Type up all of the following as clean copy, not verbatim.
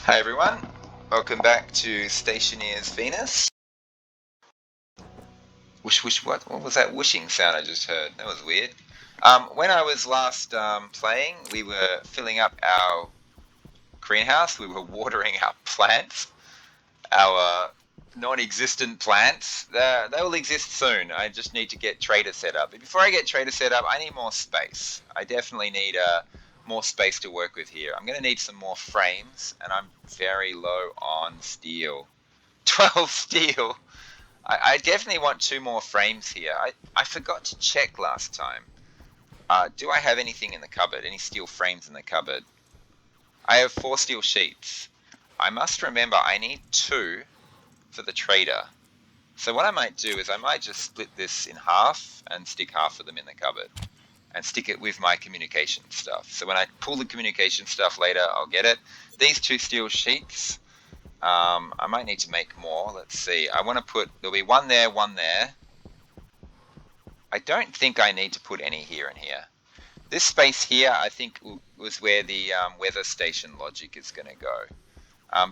Hi everyone, welcome back to Stationeers Venus. Whoosh whoosh, what was that whooshing sound I just heard? That was weird. When I was last playing, we were filling up our greenhouse, we were watering our plants, our non-existent plants. They will exist soon. I just need to get Trader set up. But before I get Trader set up, I need more space. I definitely need more space to work with here. I'm going to need some more frames, and I'm very low on steel. 12 steel. I definitely want two more frames here. I forgot to check last time. Do I have anything in the cupboard? Any steel frames in the cupboard? I have 4 steel sheets. I must remember I need 2 for the trader. So what I might do is I might just split this in half and stick half of them in the cupboard and stick it with my communication stuff. So when I pull the communication stuff later, I'll get it. These 2 steel sheets, I might need to make more. Let's see. I want to put, there'll be one there, one there. I don't think I need to put any here and here. This space here, I think, was where the weather station logic is going to go.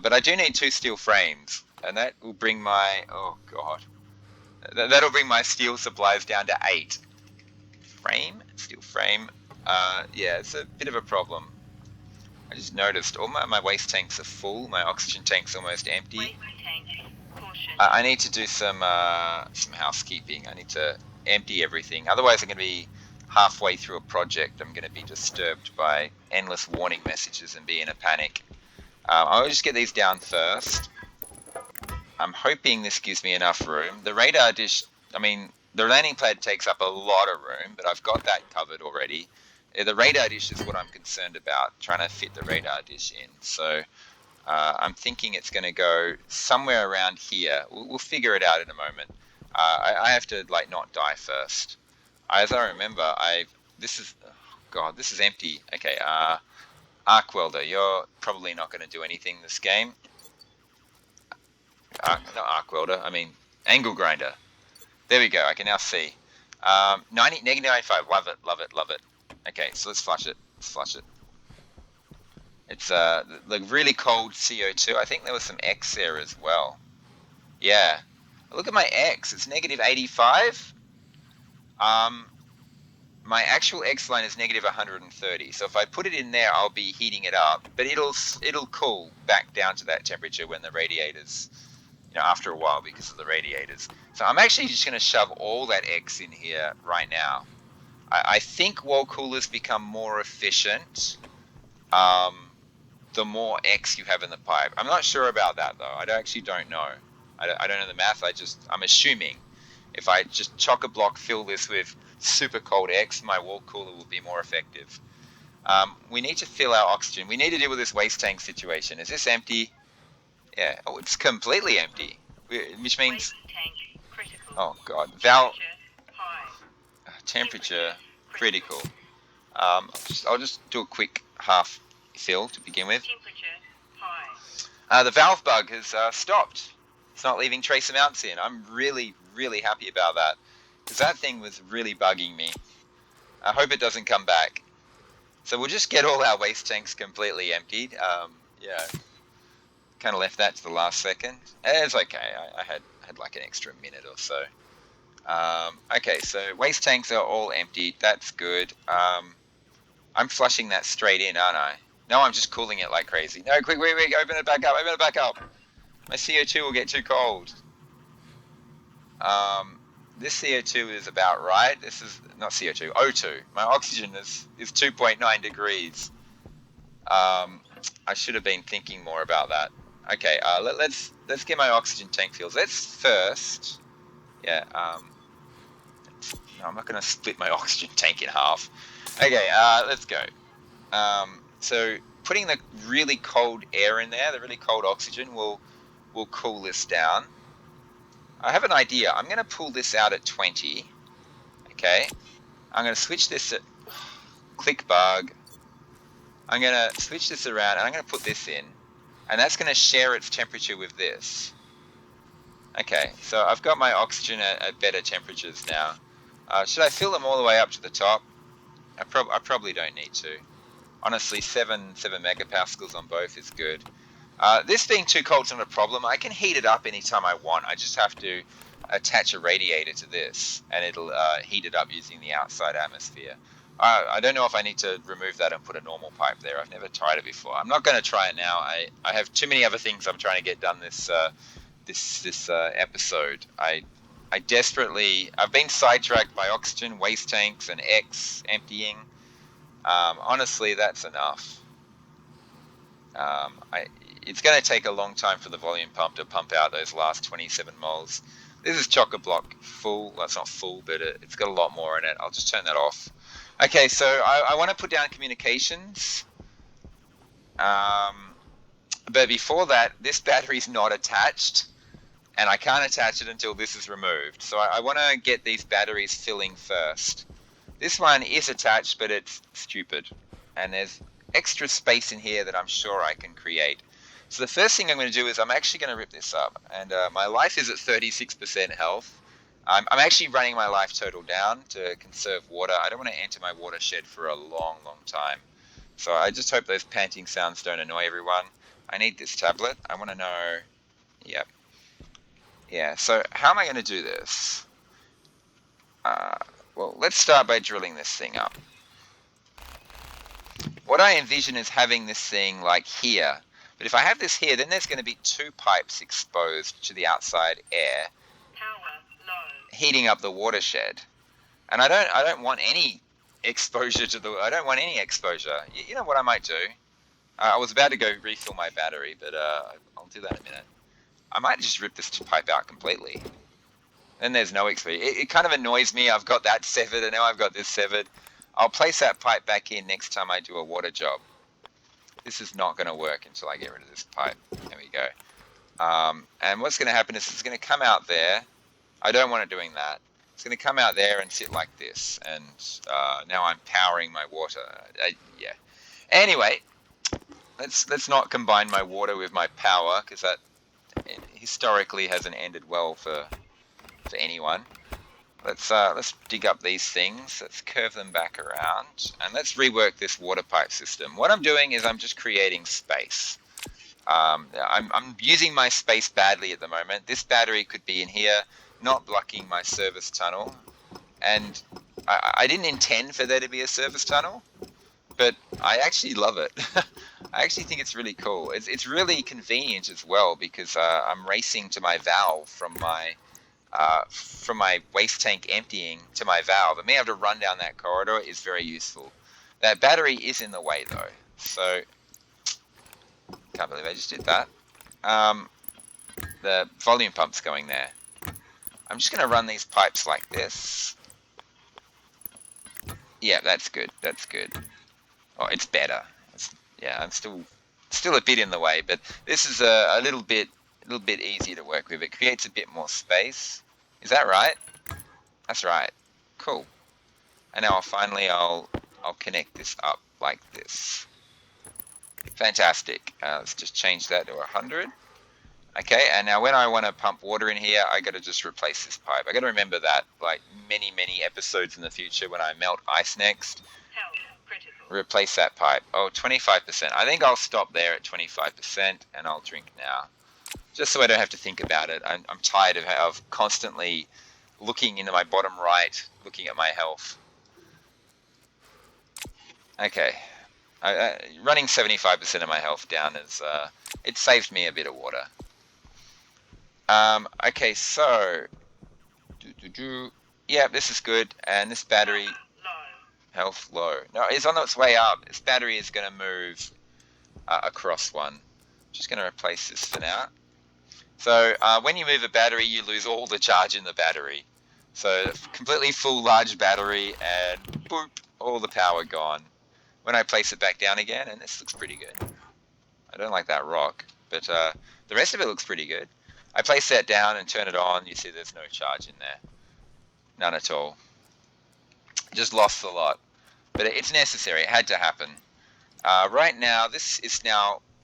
But I do need 2 steel frames, and that will bring my, oh god, that'll bring my steel supplies down to 8. Steel frame. Yeah, it's a bit of a problem. I just noticed all my waste tanks are full. My oxygen tank's almost empty. I need to do some housekeeping. I need to empty everything. Otherwise, I'm going to be halfway through a project. I'm going to be disturbed by endless warning messages and be in a panic. I'll just get these down first. I'm hoping this gives me enough room. The radar dish, I mean, the landing pad takes up a lot of room, but I've got that covered already. The radar dish is what I'm concerned about, trying to fit the radar dish in. So I'm thinking it's going to go somewhere around here. We'll figure it out in a moment. I have to not die first. As I remember, this is, oh god, this is empty. Okay, arc welder, you're probably not going to do anything this game. Not arc welder, I mean angle grinder. There we go, I can now see. Negative 95, love it, love it, love it. Okay, so let's flush it, It's like really cold CO2. I think there was some X there as well. Yeah, look at my X, it's negative 85. My actual X line is negative 130, so if I put it in there, I'll be heating it up, but it'll cool back down to that temperature when the radiators, after a while because of the radiators. So I'm actually just going to shove all that X in here right now. I think wall coolers become more efficient the more X you have in the pipe. I'm not sure about that though. I actually don't know. I don't know the math. I'm assuming if I just chock-a-block fill this with super cold X, my wall cooler will be more effective. We need to fill our oxygen. We need to deal with this waste tank situation. Is this empty? Yeah. Oh, it's completely empty. Which means... Oh, God. Valve... Temperature critical. I'll just do a quick half fill to begin with. The valve bug has stopped. It's not leaving trace amounts in. I'm really, really happy about that, because that thing was really bugging me. I hope it doesn't come back. So we'll just get all our waste tanks completely emptied. Yeah, kind of left that to the last second. It's okay. I had like an extra minute or so. Okay, so waste tanks are all emptied. That's good. I'm flushing that straight in, aren't I? No, I'm just cooling it like crazy. No, quick, wait, open it back up, My CO2 will get too cold. This CO2 is about right. This is not CO2, O2. My oxygen is 2.9 degrees. I should have been thinking more about that. Okay, let's get my oxygen tank filled. Let's first, yeah. No, I'm not going to split my oxygen tank in half. Okay, let's go. So putting the really cold air in there, the really cold oxygen, will cool this down. I have an idea. I'm going to pull this out at 20. Okay. I'm going to switch this at click bug. I'm going to switch this around and I'm going to put this in. And that's going to share its temperature with this. Okay, so I've got my oxygen at better temperatures now. Should I fill them all the way up to the top? I probably don't need to. Honestly, 7 megapascals on both is good. This being too cold is not a problem. I can heat it up anytime I want. I just have to attach a radiator to this, and it'll heat it up using the outside atmosphere. I don't know if I need to remove that and put a normal pipe there. I've never tried it before. I'm not going to try it now. I have too many other things I'm trying to get done this episode. I've been sidetracked by oxygen, waste tanks, and X emptying. Honestly, that's enough. It's going to take a long time for the volume pump to pump out those last 27 moles. This is chock-a-block full. Well, it's not full, but it's got a lot more in it. I'll just turn that off. Okay, so I want to put down communications. But before that, this battery's not attached, and I can't attach it until this is removed. So I want to get these batteries filling first. This one is attached, but it's stupid. And there's extra space in here that I'm sure I can create. So the first thing I'm going to do is I'm actually going to rip this up. And my life is at 36% health. I'm actually running my life total down to conserve water. I don't want to enter my watershed for a long, long time. So I just hope those panting sounds don't annoy everyone. I need this tablet. I want to know... Yep. Yeah, so how am I going to do this? Well, let's start by drilling this thing up. What I envision is having this thing like here. But if I have this here, then there's going to be two pipes exposed to the outside air, heating up the watershed. And I don't want any exposure to the... I don't want any exposure. You know what I might do? I was about to go refill my battery, but I'll do that in a minute. I might just rip this pipe out completely. Then there's no exposure. It kind of annoys me. I've got that severed, and now I've got this severed. I'll place that pipe back in next time I do a water job. This is not going to work until I get rid of this pipe. There we go. And what's going to happen is it's going to come out there. I don't want it doing that. It's going to come out there and sit like this. And now I'm powering my water. Yeah. Anyway, let's not combine my water with my power, because that historically hasn't ended well for anyone. Let's dig up these things. Let's curve them back around, and let's rework this water pipe system. What I'm doing is I'm just creating space. I'm using my space badly at the moment. This battery could be in here, not blocking my service tunnel. And I didn't intend for there to be a service tunnel, but I actually love it. I actually think it's really cool. It's really convenient as well, because I'm racing to my valve from my waste tank emptying to my valve. And me having to run down that corridor is very useful. That battery is in the way though, so can't believe I just did that. The volume pump's going there. I'm just going to run these pipes like this. Yeah, that's good. That's good. Oh, it's better. Yeah, I'm still a bit in the way, but this is a little bit easier to work with. It creates a bit more space. Is that right? That's right. Cool. And now I'll connect this up like this. Fantastic. Let's just change that to 100. Okay, and now when I want to pump water in here, I got to just replace this pipe. I got to remember that, like many episodes in the future when I melt ice next. Replace that pipe. Oh, 25%. I think I'll stop there at 25% and I'll drink now. Just so I don't have to think about it. I'm tired of constantly looking into my bottom right, looking at my health. Okay. Running 75% of my health down is it saved me a bit of water. Okay, so yeah, this is good, and this battery health low. No, it's on its way up. This battery is going to move across one. Just going to replace this for now. So when you move a battery, you lose all the charge in the battery. So completely full large battery, and boop, all the power gone. When I place it back down again, and this looks pretty good. I don't like that rock, but the rest of it looks pretty good. I place that down and turn it on. You see there's no charge in there. None at all. Just lost a lot. But it's necessary. It had to happen. Right now,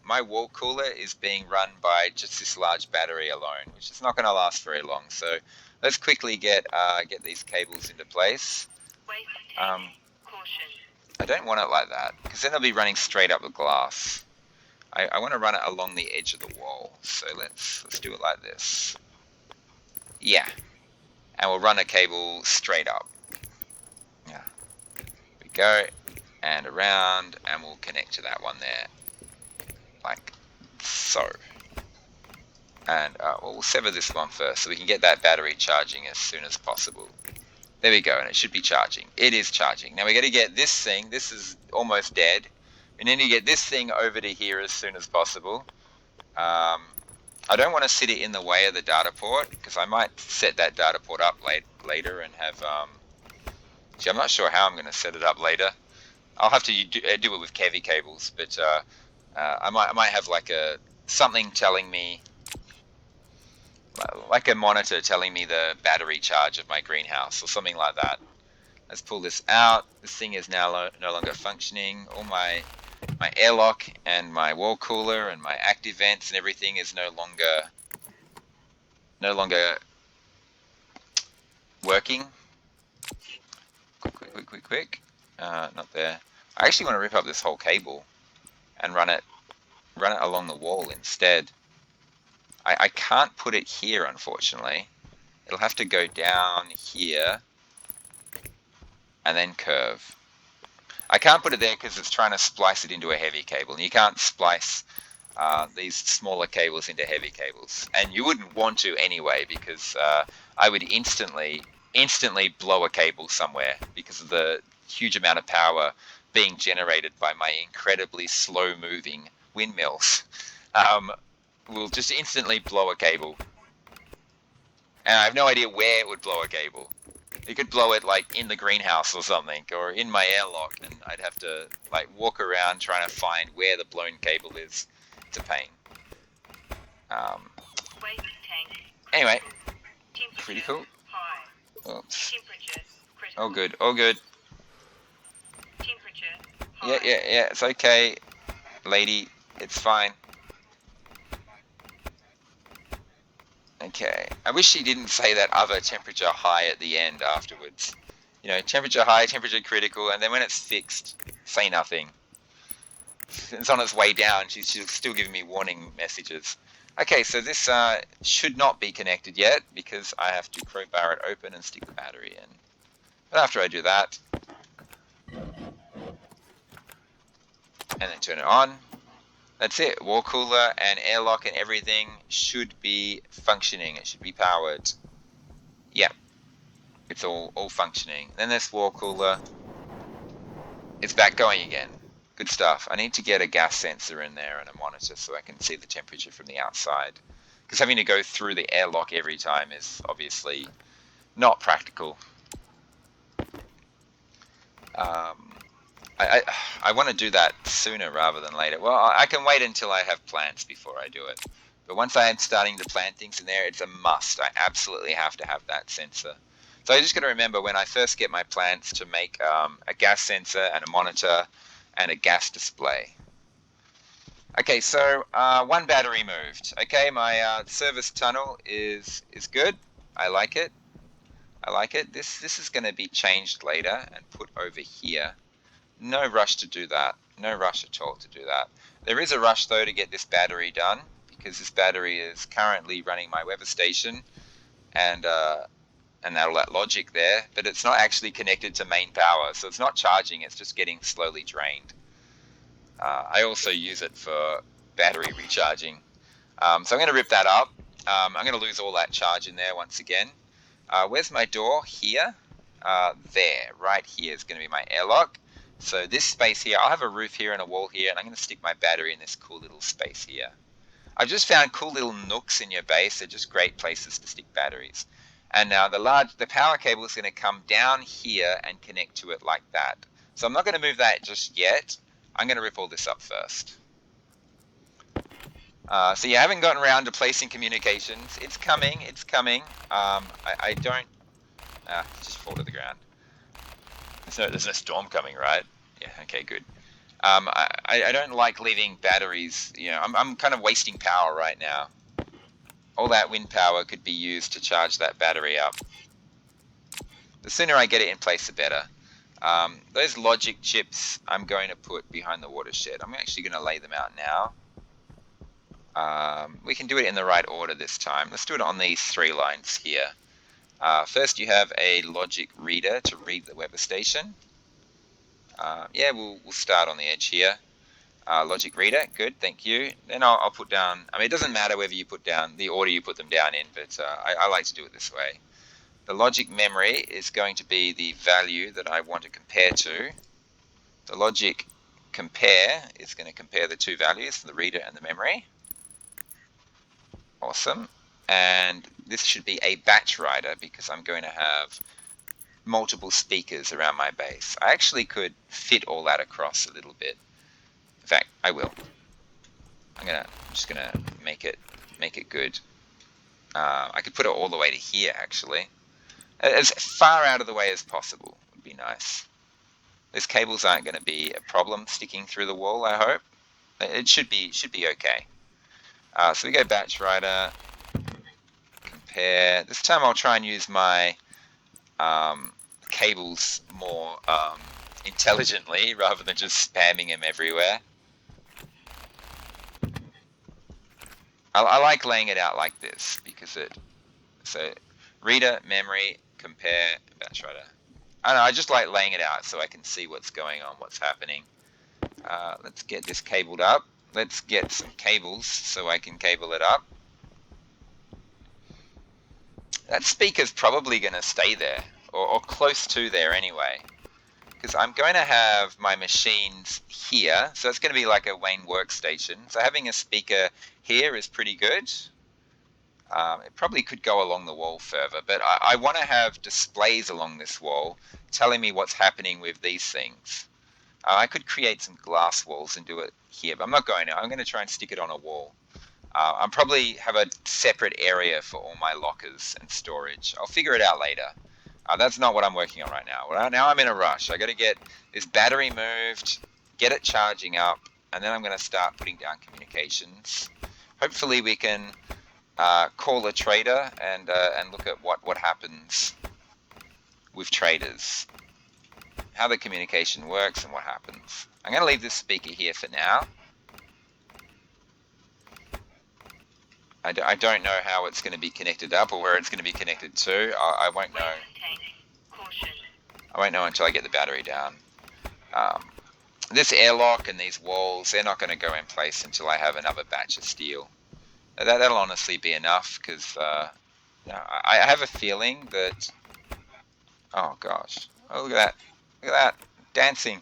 my wall cooler is being run by just this large battery alone, which is not going to last very long. So let's quickly get these cables into place. I don't want it like that, because then they'll be running straight up the glass. I want to run it along the edge of the wall. So let's do it like this. Yeah, and we'll run a cable straight up. Yeah, we go and around, and we'll connect to that one there, like so. And we'll sever this one first so we can get that battery charging as soon as possible. There we go, and it should be charging. It is charging. Now we got to get this thing. This is almost dead. We need to get this thing over to here as soon as possible. I don't want to sit it in the way of the data port because I might set that data port up later and have. Gee, I'm not sure how I'm going to set it up later. I'll have to do it with heavy cables, but I might have like something telling me, like a monitor telling me the battery charge of my greenhouse or something like that. Let's pull this out. This thing is now no longer functioning. All my airlock and my wall cooler and my active vents and everything is no longer working. Quick. Not there. I actually want to rip up this whole cable and run it along the wall instead. I can't put it here, unfortunately. It'll have to go down here and then curve. I can't put it there because it's trying to splice it into a heavy cable. And you can't splice these smaller cables into heavy cables. And you wouldn't want to anyway, because I would instantly blow a cable somewhere because of the huge amount of power being generated by my incredibly slow moving windmills. Will just instantly blow a cable. And I have no idea where it would blow a cable. It could blow it like in the greenhouse or something, or in my airlock, and I'd have to like walk around trying to find where the blown cable is. It's a pain. Anyway, pretty cool. Oops. All good. Yeah, it's okay, lady. It's fine. Okay. I wish she didn't say that other temperature high at the end afterwards. You know, temperature high, temperature critical, and then when it's fixed, say nothing. It's on its way down. She's still giving me warning messages. Okay, so this should not be connected yet because I have to crowbar it open and stick the battery in. But after I do that, and then turn it on, that's it. Wall cooler and airlock and everything should be functioning. It should be powered. Yeah, it's all functioning. Then this wall cooler, it's back going again. Good stuff. I need to get a gas sensor in there and a monitor so I can see the temperature from the outside. Because having to go through the airlock every time is obviously not practical. I want to do that sooner rather than later. Well, I can wait until I have plants before I do it. But once I am starting to plant things in there, it's a must. I absolutely have to have that sensor. So I just got to remember when I first get my plants to make a gas sensor and a monitor and a gas display. Okay, so one battery moved. Okay, my service tunnel is good. I like it. This is going to be changed later and put over here. No rush to do that. No rush at all to do that. There is a rush though to get this battery done because this battery is currently running my weather station and all that logic there, but it's not actually connected to main power, so it's not charging. It's just getting slowly drained. I also use it for battery recharging. So I'm going to rip that up. I'm going to lose all that charge in there once again. Where's my door? Here. There. Right here is going to be my airlock. So this space here, I'll have a roof here and a wall here, and I'm going to stick my battery in this cool little space here. I've just found cool little nooks in your base. They're just great places to stick batteries. And now the power cable is going to come down here and connect to it like that. So I'm not going to move that just yet. I'm going to rip all this up first. So you haven't gotten around to placing communications. It's coming. I don't... just fall to the ground. There's no storm coming, right? Yeah, okay, good. I don't like leaving batteries, you know, I'm kind of wasting power right now. All that wind power could be used to charge that battery up. The sooner I get it in place, the better. Those logic chips I'm going to put behind the watershed. I'm actually going to lay them out now. We can do it in the right order this time. Let's do it on these 3 lines here. First, you have a logic reader to read the weather station. Yeah, we'll start on the edge here. Logic reader, good, thank you. Then I'll put down, I mean, it doesn't matter whether you put down the order you put them down in, but I like to do it this way. The logic memory is going to be the value that I want to compare to. The logic compare is going to compare the 2 values, the reader and the memory. Awesome. And this should be a batch writer because I'm going to have multiple speakers around my base. I actually could fit all that across a little bit. In fact, I will. I'm just gonna make it good. I could put it all the way to here actually. As far out of the way as possible would be nice. These cables aren't going to be a problem sticking through the wall, I hope. It should be okay. So we go batch writer, compare. This time I'll try and use my cables more intelligently rather than just spamming them everywhere. I like laying it out like this because so reader, memory, compare, batch writer. I don't know, I just like laying it out so I can see what's going on, what's happening. Let's get this cabled up. Let's get some cables so I can cable it up. That speaker's probably going to stay there, or close to there anyway, because I'm going to have my machines here, so it's going to be like a Wayne workstation. So having a speaker here is pretty good. It probably could go along the wall further, but I want to have displays along this wall telling me what's happening with these things. I could create some glass walls and do it here, but I'm not going to. I'm going to try and stick it on a wall. I'll probably have a separate area for all my lockers and storage. I'll figure it out later. That's not what I'm working on right now. Right now I'm in a rush. I got to get this battery moved, get it charging up, and then I'm going to start putting down communications. Hopefully we can call a trader and look at what happens with traders, how the communication works and what happens. I'm going to leave this speaker here for now. I don't know how it's going to be connected up or where it's going to be connected to. I won't know. I won't know until I get the battery down. This airlock and these walls, they're not going to go in place until I have another batch of steel. That'll honestly be enough because I have a feeling that... Oh gosh. Oh, look at that. Look at that. Dancing.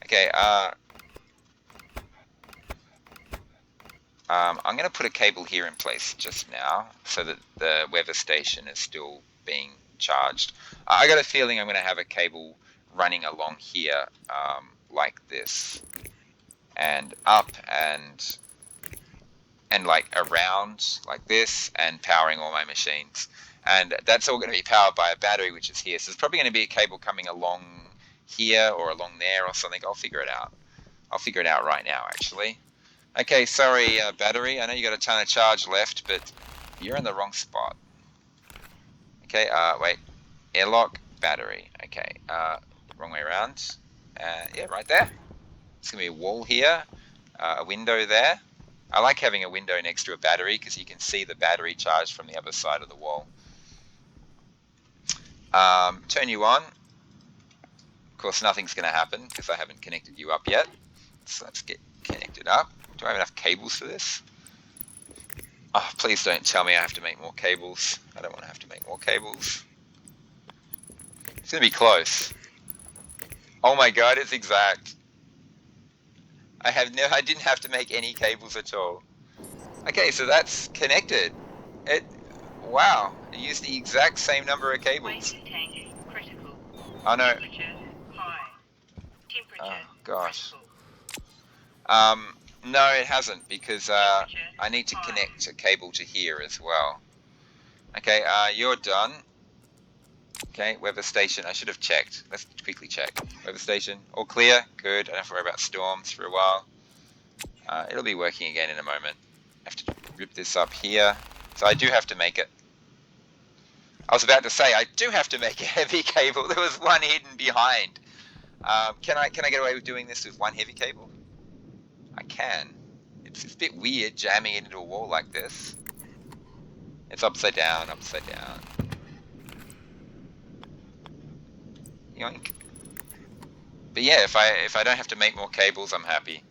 Okay, I'm going to put a cable here in place just now so that the weather station is still being charged. I got a feeling I'm going to have a cable running along here like this and up and like around like this and powering all my machines. And that's all going to be powered by a battery which is here. So there's probably going to be a cable coming along here or along there or something. I'll figure it out. I'll figure it out right now actually. Okay, sorry, battery. I know you got a ton of charge left, but you're in the wrong spot. Okay, wait. Airlock, battery. Okay, wrong way around. Yeah, right there. It's going to be a wall here, a window there. I like having a window next to a battery because you can see the battery charged from the other side of the wall. Turn you on. Of course, nothing's going to happen because I haven't connected you up yet. So let's get connected up. Do I have enough cables for this? Oh, please don't tell me I have to make more cables. I don't want to have to make more cables. It's going to be close. Oh my god, it's exact. I didn't have to make any cables at all. Okay, so that's connected. Wow, it used the exact same number of cables. Oh no. Oh gosh. No, it hasn't because I need to connect a cable to here as well. Okay, you're done. Okay, weather station. I should have checked. Let's quickly check. Weather station, all clear. Good. I don't have to worry about storms for a while. It'll be working again in a moment. I have to rip this up here. So I do have to make it. I was about to say I do have to make a heavy cable. There was one hidden behind. Can I get away with doing this with one heavy cable? I can. It's a bit weird jamming it into a wall like this. It's upside down, upside down. Yoink. But yeah, if I don't have to make more cables, I'm happy.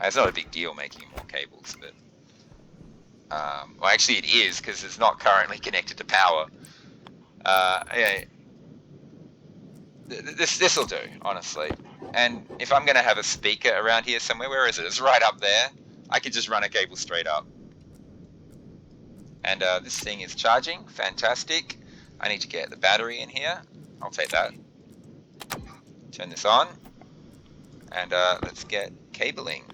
It's not a big deal making more cables, but well, actually it is because it's not currently connected to power. Yeah, this will do, honestly. And if I'm gonna have a speaker around here somewhere, where is it? It's right up there. I could just run a cable straight up. And this thing is charging, fantastic. I need to get the battery in here. I'll take that. Turn this on, and let's get cabling.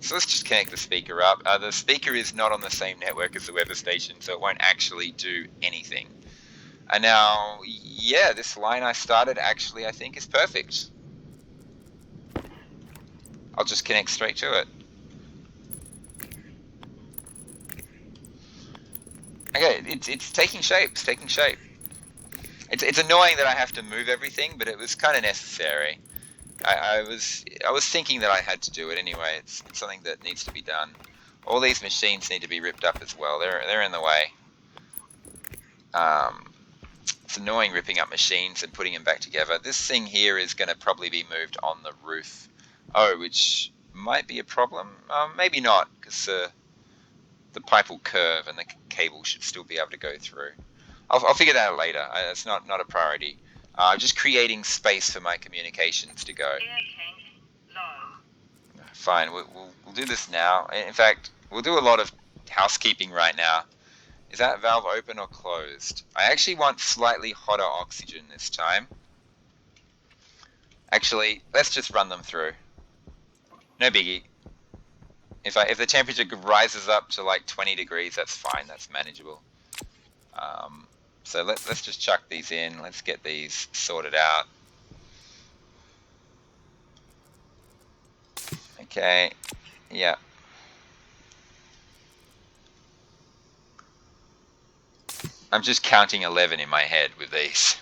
So let's just connect the speaker up. The speaker is not on the same network as the weather station, so it won't actually do anything. And now, yeah, this line I started actually I think is perfect. I'll just connect straight to it. Okay, it's taking shape. It's taking shape. It's annoying that I have to move everything, but it was kind of necessary. I was thinking that I had to do it anyway. It's something that needs to be done. All these machines need to be ripped up as well. They're in the way. It's annoying ripping up machines and putting them back together. This thing here is going to probably be moved on the roof. Oh, which might be a problem. Maybe not, because the pipe will curve and the cable should still be able to go through. I'll figure that out later. It's not a priority. I'm just creating space for my communications to go. Fine, we'll do this now. In fact, we'll do a lot of housekeeping right now. Is that valve open or closed? I actually want slightly hotter oxygen this time. Actually, let's just run them through. No biggie. If the temperature rises up to like 20 degrees, that's fine. That's manageable. So let's just chuck these in. Let's get these sorted out. Okay. Yeah. I'm just counting 11 in my head with these.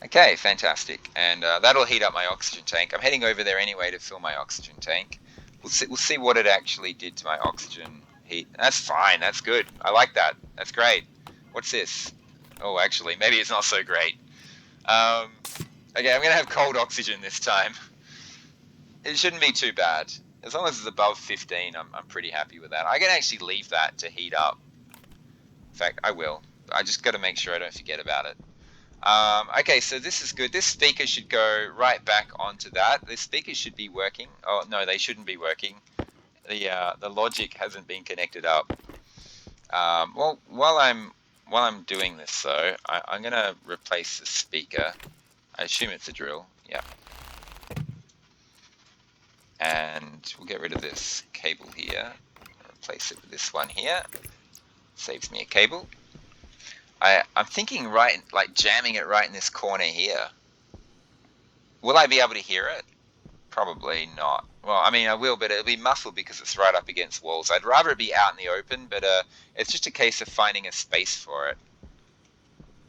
Okay, fantastic. And that'll heat up my oxygen tank. I'm heading over there anyway to fill my oxygen tank. We'll see what it actually did to my oxygen heat. That's fine. That's good. I like that. That's great. What's this? Oh, actually, maybe it's not so great. Okay, I'm going to have cold oxygen this time. It shouldn't be too bad. As long as it's above 15, I'm pretty happy with that. I can actually leave that to heat up. In fact, I will. I just got to make sure I don't forget about it. Okay, so this is good. This speaker should go right back onto that. The speakers should be working. Oh no, they shouldn't be working. The logic hasn't been connected up. Well, while I'm doing this though, I'm gonna replace the speaker. I assume it's a drill. Yeah. And we'll get rid of this cable here. Replace it with this one here. Saves me a cable. I'm thinking like jamming it right in this corner here. Will I be able to hear it? Probably not. Well, I mean, I will, but it'll be muffled because it's right up against walls. I'd rather it be out in the open, but it's just a case of finding a space for it.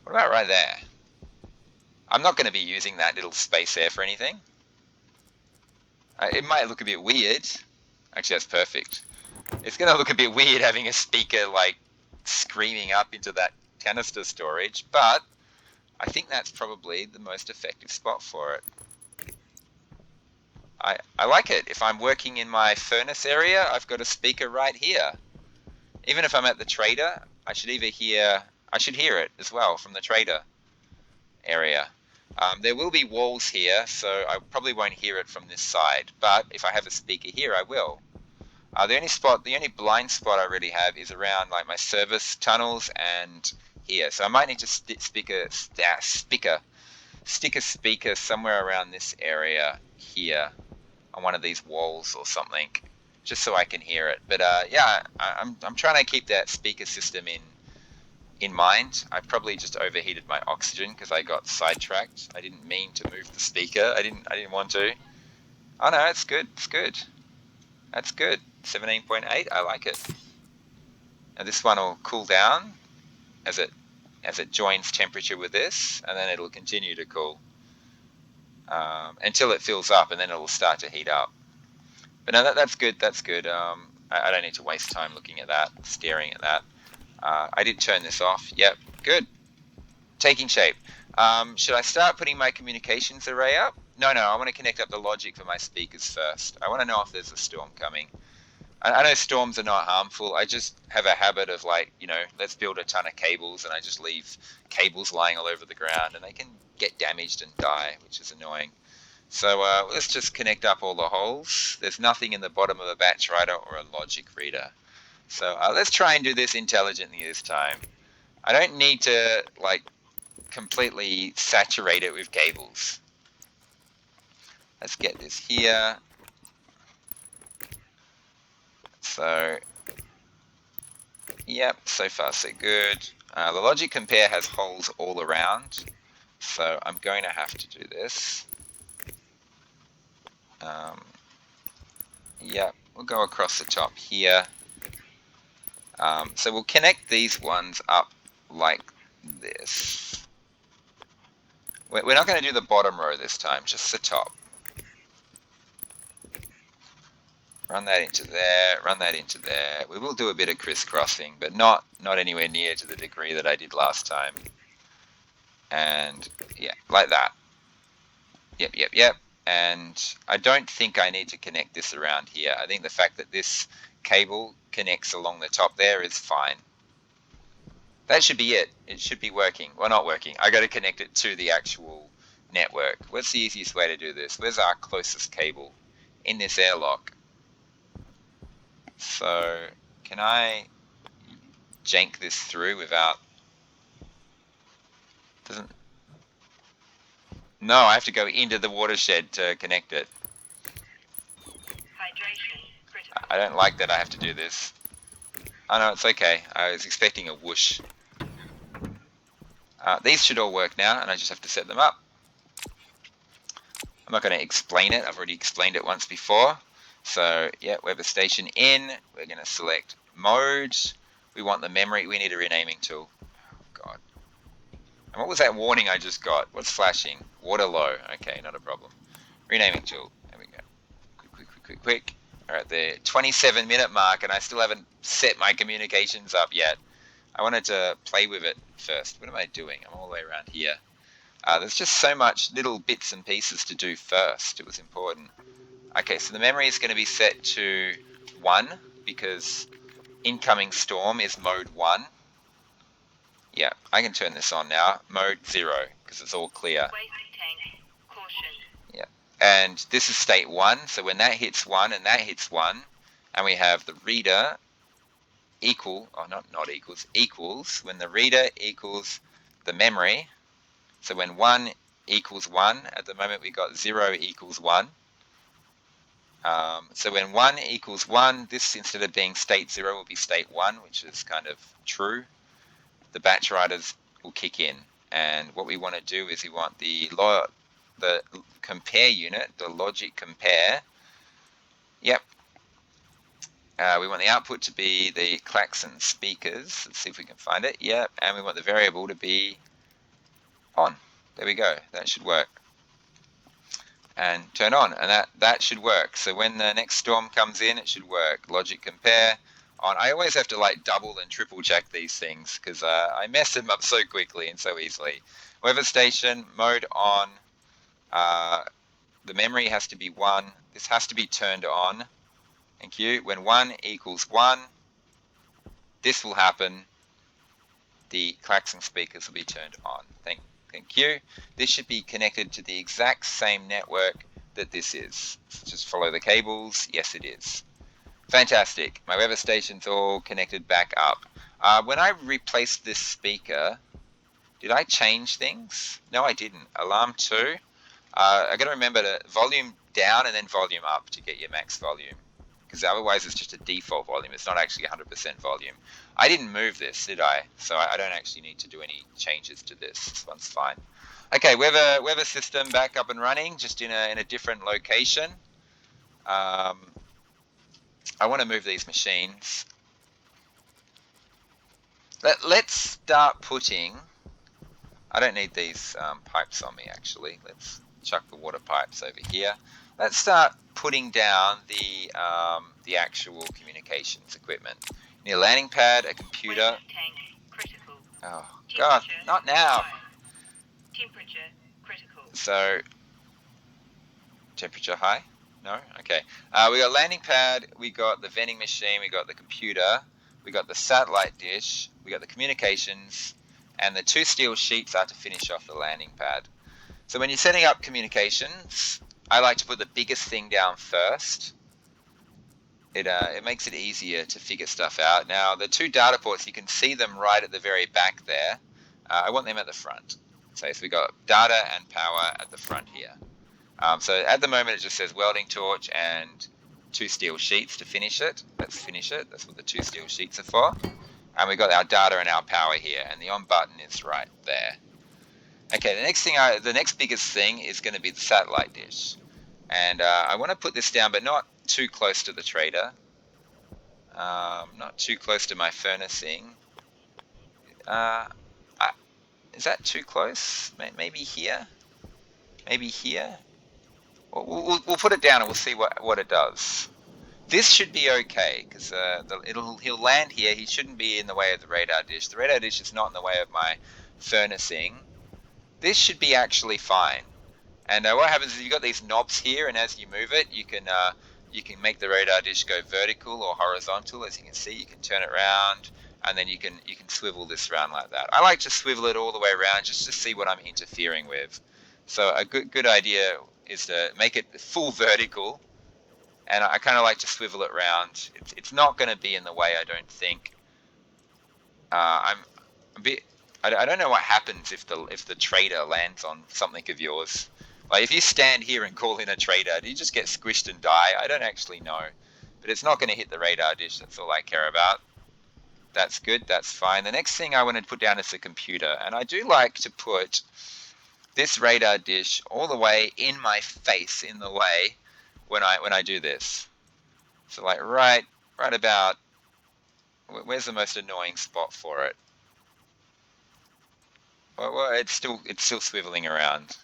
What about right there? I'm not going to be using that little space there for anything. It might look a bit weird. Actually, that's perfect. It's going to look a bit weird having a speaker like screaming up into that canister storage, but I think that's probably the most effective spot for it. I like it. If I'm working in my furnace area, I've got a speaker right here. Even if I'm at the trader, I should hear it as well from the trader area. There will be walls here, so I probably won't hear it from this side, but if I have a speaker here, I will. The only blind spot I really have is around like my service tunnels and here. So I might need to stick a speaker somewhere around this area here on one of these walls or something, just so I can hear it. But yeah, I'm trying to keep that speaker system in mind. I probably just overheated my oxygen because I got sidetracked. I didn't mean to move the speaker. I didn't want to. Oh no, it's good. It's good. That's good. 17.8. I like it. Now this one will cool down as it joins temperature with this, and then it'll continue to cool. until it fills up, and then it'll start to heat up. But no, that's good. That's good. I don't need to waste time looking at that, staring at that. I did turn this off. Yep, good. Taking shape. Should I start putting my communications array up? No, I want to connect up the logic for my speakers first. I want to know if there's a storm coming. I know storms are not harmful. I just have a habit of, like, let's build a ton of cables, and I just leave cables lying all over the ground, and they can get damaged and die, which is annoying. So let's just connect up all the holes. There's nothing in the bottom of a batch writer or a logic reader. So let's try and do this intelligently this time. I don't need to, like, completely saturate it with cables. Let's get this here. So, yep, so far so good. The logic compare has holes all around, so I'm going to have to do this. Yep, we'll go across the top here. So we'll connect these ones up like this. We're not going to do the bottom row this time, just the top. Run that into there, run that into there. We will do a bit of crisscrossing, but not anywhere near to the degree that I did last time. And yeah, like that. Yep. And I don't think I need to connect this around here. I think the fact that this cable connects along the top there is fine. That should be it. It should be working. Well, not working. I got to connect it to the actual network. What's the easiest way to do this? Where's our closest cable? In this airlock. So can I jank this through without... Doesn't... No, I have to go into the watershed to connect it. I don't like that I have to do this. Oh no, it's okay. I was expecting a whoosh. These should all work now, and I just have to set them up. I'm not going to explain it. I've already explained it once before. So yeah, Weber Station in. We're going to select mode. We want the memory. We need a renaming tool. Oh God. And what was that warning I just got? What's flashing? Water low. Okay, not a problem. Renaming tool. There we go. Quick. All right, the 27-minute mark, and I still haven't set my communications up yet. I wanted to play with it first. What am I doing? I'm all the way around here. There's just so much little bits and pieces to do first. It was important. Okay, so the memory is going to be set to 1 because incoming storm is mode 1. Yeah, I can turn this on now. Mode 0 because it's all clear. Yeah, and this is state 1. So when that hits 1 and that hits 1, and we have the reader equals, when the reader equals the memory. So when 1 equals 1, at the moment we got 0 equals 1. So when 1 equals 1, this, instead of being state 0, will be state 1, which is kind of true. The batch writers will kick in. And what we want to do is we want the compare unit, the logic compare. Yep. We want the output to be the klaxon speakers. Let's see if we can find it. Yep. And we want the variable to be on. There we go. That should work. And turn on, and that should work. So when the next storm comes in, it should work. Logic compare on. I always have to like double and triple check these things because I mess them up so quickly and so easily. Weather station mode on. The memory has to be 1. This has to be turned on. Thank you. When 1 equals 1, this will happen. The klaxon speakers will be turned on. Thank you. This should be connected to the exact same network that this is. So just follow the cables. Yes, it is. Fantastic. My weather station's all connected back up. When I replaced this speaker, did I change things? No, I didn't. Alarm 2. I got to remember to volume down and then volume up to get your max volume, because otherwise it's just a default volume. It's not actually 100% volume. I didn't move this, did I? So I don't actually need to do any changes to this. This one's fine. Okay, weather system back up and running, just in a different location. I want to move these machines. Let's start putting... I don't need these pipes on me, actually. chuck the water pipes over here. Let's start putting down the actual communications equipment. You need a landing pad, a computer. Tank critical. Oh God, not now. Temperature critical. So temperature high? No? Okay. We got landing pad, we got the vending machine, we got the computer, we got the satellite dish, we got the communications, and the 2 steel sheets are to finish off the landing pad. So when you're setting up communications, I like to put the biggest thing down first. It makes it easier to figure stuff out. Now, the 2 data ports, you can see them right at the very back there. I want them at the front. So we got data and power at the front here. So at the moment it just says welding torch and 2 steel sheets to finish it. Let's finish it. That's what the 2 steel sheets are for. And we've got our data and our power here, and the on button is right there. Okay, the next biggest thing is going to be the satellite dish. And I want to put this down, but not too close to the trader. Not too close to my furnacing. Is that too close? Maybe here? Maybe here? We'll put it down and we'll see what it does. This should be okay because he'll land here. He shouldn't be in the way of the radar dish. The radar dish is not in the way of my furnacing. This should be actually fine. And what happens is you've got these knobs here, and as you move it, you can make the radar dish go vertical or horizontal. As you can see, you can turn it around, and then you can swivel this around like that. I like to swivel it all the way around just to see what I'm interfering with. So a good idea is to make it full vertical, and I kind of like to swivel it around. It's not going to be in the way, I don't think. I'm a bit. I don't know what happens if the trader lands on something of yours. Like if you stand here and call in a trader, do you just get squished and die? I don't actually know, but it's not going to hit the radar dish. That's all I care about. That's good. That's fine. The next thing I want to put down is the computer, and I do like to put this radar dish all the way in my face, in the way when I do this. So like right about, where's the most annoying spot for it? Well, it's still swiveling around.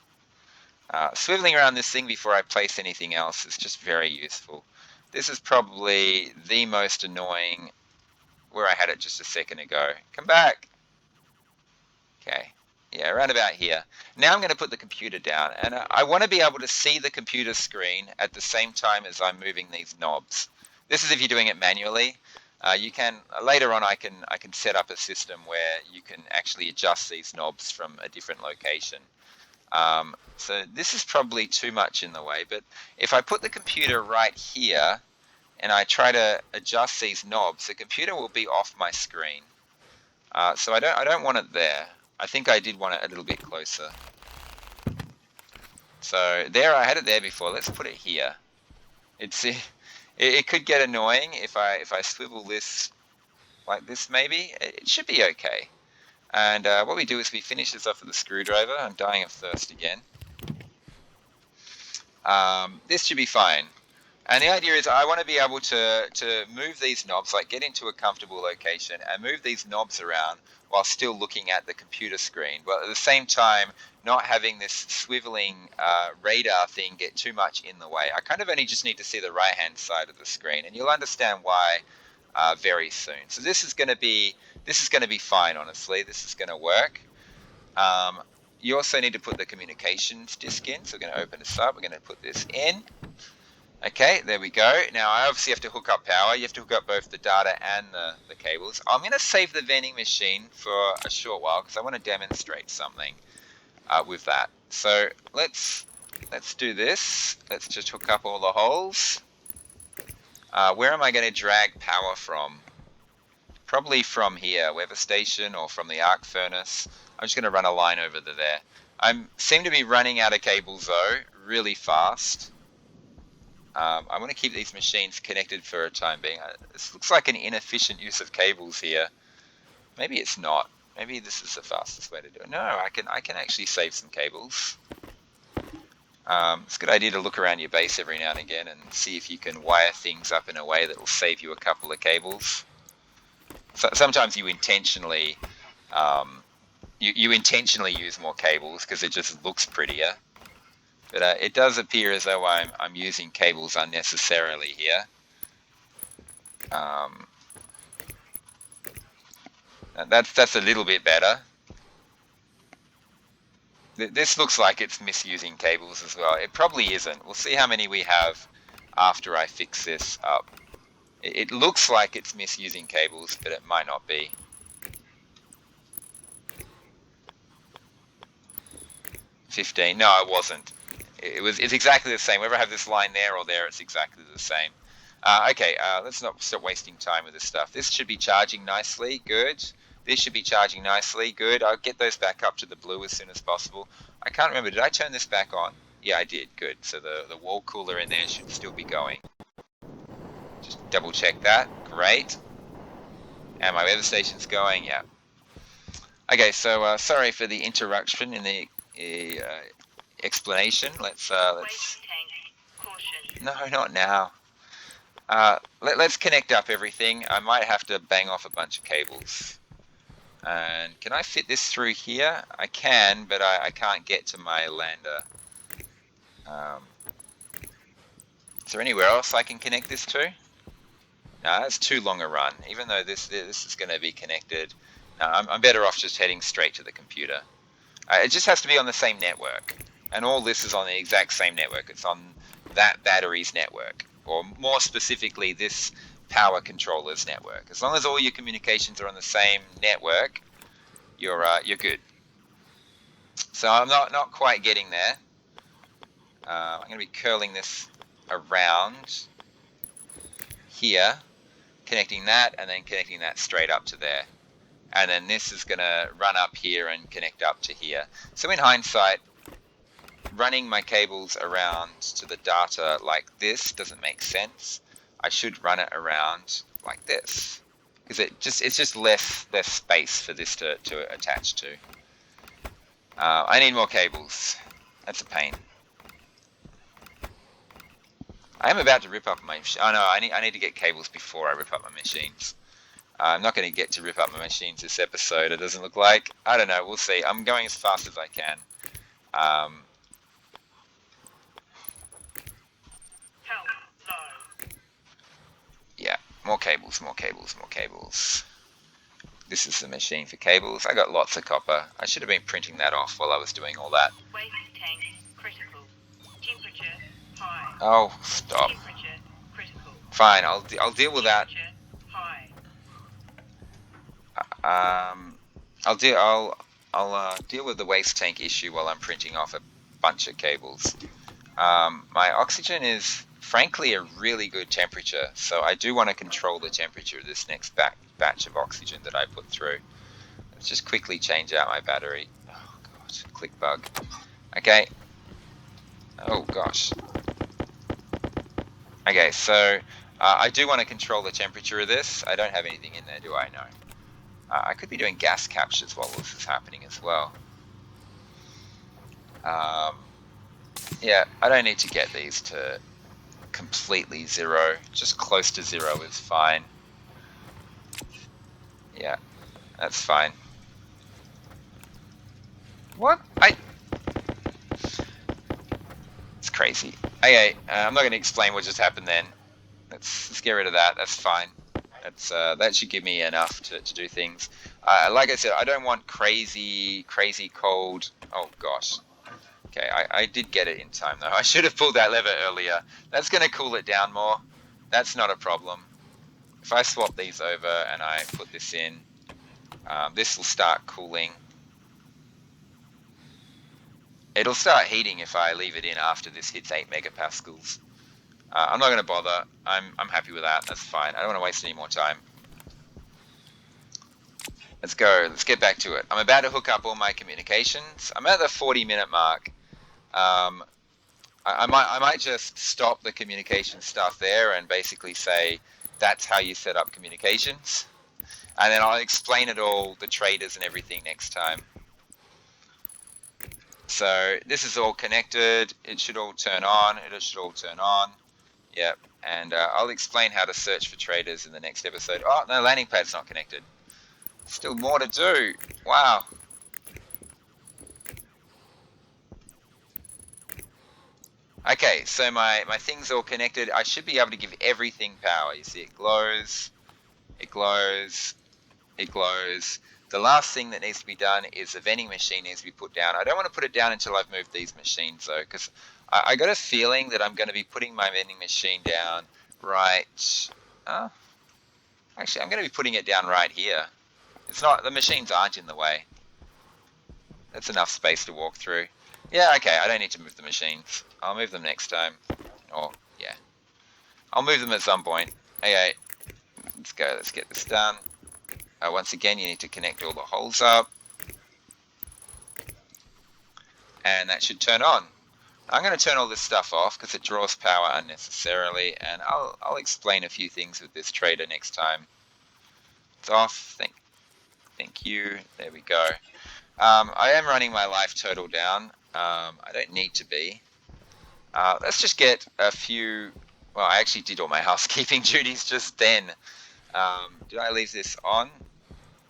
Swiveling around this thing before I place anything else is just very useful. This is probably the most annoying, where I had it just a second ago. Come back. Okay. Yeah, around about here. Now I'm going to put the computer down, and I want to be able to see the computer screen at the same time as I'm moving these knobs. This is if you're doing it manually. You can later on. I can set up a system where you can actually adjust these knobs from a different location. So this is probably too much in the way, but if I put the computer right here and I try to adjust these knobs, the computer will be off my screen. So I don't want it there. I think I did want it a little bit closer. So there, I had it there before. Let's put it here. It could get annoying if I swivel this like this. Maybe it should be okay. And what we do is we finish this off with a screwdriver. I'm dying of thirst again. This should be fine. And the idea is I want to be able to move these knobs, like get into a comfortable location and move these knobs around while still looking at the computer screen. But at the same time, not having this swiveling radar thing get too much in the way. I kind of only just need to see the right-hand side of the screen, and you'll understand why very soon. So this is going to be fine, honestly. This is going to work. You also need to put the communications disc in. So we're going to open this up. We're going to put this in. Okay, there we go. Now I obviously have to hook up power. You have to hook up both the data and the cables. I'm going to save the vending machine for a short while because I want to demonstrate something with that. So let's do this. Let's just hook up all the holes. Where am I going to drag power from? Probably from here, weather station, or from the arc furnace. I'm just going to run a line over to there. I seem to be running out of cables though, really fast. I want to keep these machines connected for a time being. This looks like an inefficient use of cables here. Maybe it's not. Maybe this is the fastest way to do it. No, I can actually save some cables. It's a good idea to look around your base every now and again and see if you can wire things up in a way that will save you a couple of cables. So sometimes you intentionally you intentionally use more cables because it just looks prettier. But it does appear as though I'm using cables unnecessarily here. That's a little bit better. This looks like it's misusing cables as well. It probably isn't. We'll see how many we have after I fix this up. It looks like it's misusing cables, but it might not be. 15. No, it wasn't. It's exactly the same. Whether I have this line there or there, it's exactly the same. Okay, let's not stop wasting time with this stuff. This should be charging nicely. Good. This should be charging nicely. Good. I'll get those back up to the blue as soon as possible. I can't remember. Did I turn this back on? Yeah, I did. Good. So the wall cooler in there should still be going. Just double check that. Great. And my weather station's going. Yeah. Okay, so sorry for the interruption in the explanation. Let's. Waste tank. Caution. No, not now. Let's connect up everything. I might have to bang off a bunch of cables. And can I fit this through here? I can, but I can't get to my lander. Is there anywhere else I can connect this to? No, that's too long a run. Even though this is going to be connected, no, I'm better off just heading straight to the computer. It just has to be on the same network. And all this is on the exact same network. It's on that battery's network. Or more specifically, this power controller's network. As long as all your communications are on the same network, you're good. So I'm not quite getting there. I'm going to be curling this around here, connecting that, and then connecting that straight up to there. And then this is going to run up here and connect up to here. So in hindsight, running my cables around to the data like this doesn't make sense. I should run it around like this, because it's just less space for this to attach to. I need more cables. That's a pain. I am about to rip up my. Oh no, I need to get cables before I rip up my machines. I'm not going to get to rip up my machines this episode. It doesn't look like. I don't know. We'll see. I'm going as fast as I can. Help low. Yeah, more cables, more cables, more cables. This is the machine for cables. I got lots of copper. I should have been printing that off while I was doing all that. Waste tank. Critical. Temperature high. Oh, stop. Temperature critical. Fine, I'll deal with that. Temperature high. I'll deal with the waste tank issue while I'm printing off a bunch of cables. My oxygen is frankly a really good temperature, so I do want to control the temperature of this next batch of oxygen that I put through. Let's just quickly change out my battery. Oh god, click bug. Okay. Oh gosh. Okay, so I do want to control the temperature of this. I don't have anything in there, do I? No. I could be doing gas captures while this is happening as well. Yeah, I don't need to get these to completely zero. Just close to zero is fine. Yeah, that's fine. What? It's crazy. Okay, I'm not going to explain what just happened then. Let's get rid of that. That's fine. That should give me enough to do things. Like I said, I don't want crazy cold. Oh gosh. Okay, I did get it in time though. I should have pulled that lever earlier. That's going to cool it down more. That's not a problem. If I swap these over and I put this in, this will start cooling. It'll start heating if I leave it in after this hits 8 megapascals. I'm not going to bother. I'm happy with that. That's fine. I don't want to waste any more time. Let's go. Let's get back to it. I'm about to hook up all my communications. I'm at the 40-minute mark. I might just stop the communication stuff there and basically say that's how you set up communications. And then I'll explain it all, the traders and everything next time. So this is all connected. It should all turn on. It should all turn on. Yep. And I'll explain how to search for traders in the next episode. Oh, no, landing pad's not connected. Still more to do. Wow. Okay, so my thing's all connected. I should be able to give everything power. You see, it glows, it glows, it glows. The last thing that needs to be done is the vending machine needs to be put down. I don't want to put it down until I've moved these machines though, because I got a feeling that I'm going to be putting my vending machine down right. Uh, Actually, I'm going to be putting it down right here. It's not, the machines aren't in the way. That's enough space to walk through. Yeah, okay, I don't need to move the machines. I'll move them next time. Or, yeah. I'll move them at some point. Okay, let's go. Let's get this done. Once again, you need to connect all the holes up. And that should turn on. I'm going to turn all this stuff off because it draws power unnecessarily. And I'll explain a few things with this trader next time. It's off. Thank you. There we go. I am running my life total down. I don't need to be. Let's just get a few. Well, I actually did all my housekeeping duties just then. Did I leave this on?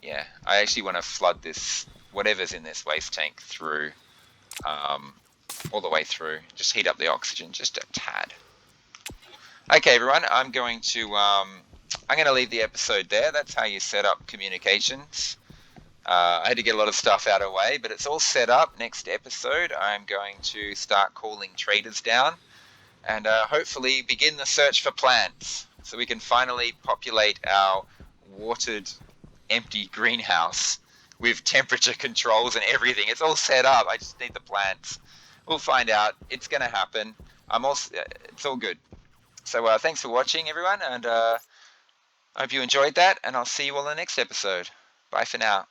Yeah, I actually want to flood this, whatever's in this waste tank through, all the way through. Just heat up the oxygen just a tad. Okay, everyone, I'm going to leave the episode there. That's how you set up communications. I had to get a lot of stuff out of the way, but it's all set up. Next episode, I'm going to start calling traders down and hopefully begin the search for plants so we can finally populate our watered, empty greenhouse with temperature controls and everything. It's all set up. I just need the plants. We'll find out. It's going to happen. It's all good. So thanks for watching, everyone, and I hope you enjoyed that, and I'll see you all in the next episode. Bye for now.